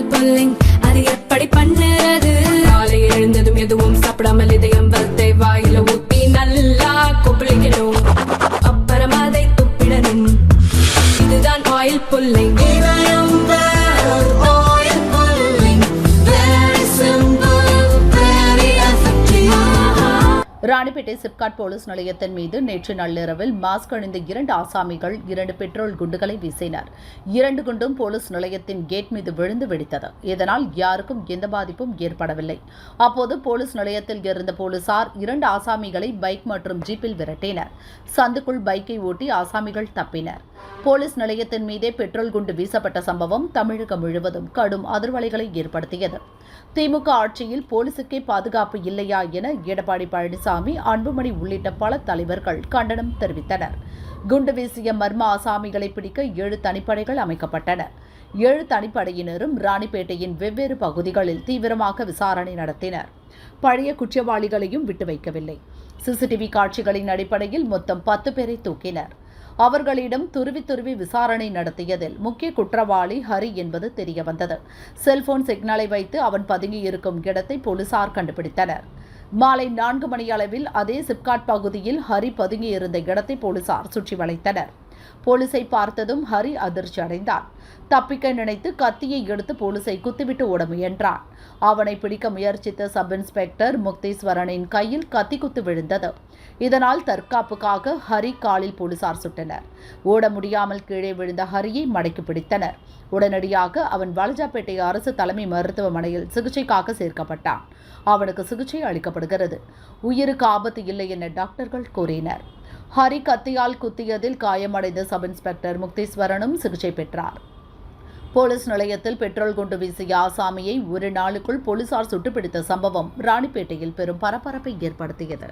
Oil pulling அது எப்படி பண்ணுறது? காலை எழுந்ததும் எதுவும் சாப்பிடாமல் இதயம் வளர்த்தை வாயில ஊத்தி நல்லா கொப்பளிக்கணும், அப்புறம் அதை துப்பிடணும். இதுதான் oil pulling. Ranipet SIPCOT police நிலையத்தின் மீது நேற்று நள்ளிரவில் மாஸ்க் அணிந்த 2 ஆசாமிகள் 2 பெட்ரோல் குண்டுகளை வீசினர். 2 குண்டும் போலீஸ் நிலையத்தின் கேட் மீது விழுந்து வெடித்தது. இதனால் யாருக்கும் எந்த பாதிப்பும் ஏற்படவில்லை. அப்போது போலீஸ் நிலையத்தில் இருந்த போலீசார் 2 ஆசாமிகளை பைக் மற்றும் ஜீப்பில் விரட்டினர். சந்துக்குள் பைக்கை ஓட்டி ஆசாமிகள் தப்பினர். போலீஸ் நிலையத்தின் மீதே பெட்ரோல் குண்டு வீசப்பட்ட சம்பவம் தமிழகம் முழுவதும் கடும் அதிர்வலைகளை ஏற்படுத்தியது. திமுக ஆட்சியில் போலீசுக்கே பாதுகாப்பு இல்லையா என எடப்பாடி பழனிசாமி, அன்புமணி உள்ளிட்ட பல தலைவர்கள் கண்டனம் தெரிவித்தனர். குண்டு வீசிய மர்ம ஆசாமிகளை பிடிக்க 7 தனிப்படைகள் அமைக்கப்பட்டன. 7 தனிப்படையினரும் ராணிப்பேட்டையின் வெவ்வேறு பகுதிகளில் தீவிரமாக விசாரணை நடத்தினர். பழைய குற்றவாளிகளையும் விட்டு வைக்கவில்லை. சிசிடிவி காட்சிகளின் அடிப்படையில் மொத்தம் 10 பேரை தூக்கினர். அவர்களிடம் துருவி விசாரணை நடத்தியதில் முக்கிய குற்றவாளி ஹரி என்பது தெரியவந்தது. செல்போன் சிக்னலை வைத்து அவன் பதுங்கியிருக்கும் இடத்தை போலீசார் கண்டுபிடித்தனர். மாலை 4 மணி அளவில் அதே சிப்காட் பகுதியில் ஹரி பதுங்கியிருந்த இடத்தை போலீசார் சுற்றி வளைத்தனர். போலீசை பார்த்ததும் ஹரி அதிர்ச்சி அடைந்தான். தப்பிக்க நினைத்து கத்தியை எடுத்து போலீசை குத்திவிட்டு ஓட முயன்றான். அவனை பிடிக்க முயற்சித்த சப் இன்ஸ்பெக்டர் முக்தீஸ்வரனின் கையில் கத்தி குத்து விழுந்தது. இதனால் தற்காப்புக்காக ஹரி காலில் போலீசார் சுட்டனர். ஓட முடியாமல் கீழே விழுந்த ஹரியை மடக்கி பிடித்தனர். உடனடியாக அவன் வாலாஜாபேட்டை அரசு தலைமை மருத்துவமனையில் சிகிச்சைக்காக சேர்க்கப்பட்டான். அவனுக்கு சிகிச்சை அளிக்கப்படுகிறது. உயிருக்கு ஆபத்து இல்லை என டாக்டர்கள் கூறினர். ஹரி கத்தியால் குத்தியதில் காயமடைந்த சப் இன்ஸ்பெக்டர் முக்தீஸ்வரனும் சிகிச்சை பெற்றார். போலீஸ் நிலையத்தில் பெட்ரோல் குண்டு வீசிய ஆசாமியை ஒரு நாளுக்குள் போலீசார் சுட்டுப்பிடித்த சம்பவம் ராணிப்பேட்டையில் பெரும் பரபரப்பை ஏற்படுத்தியது.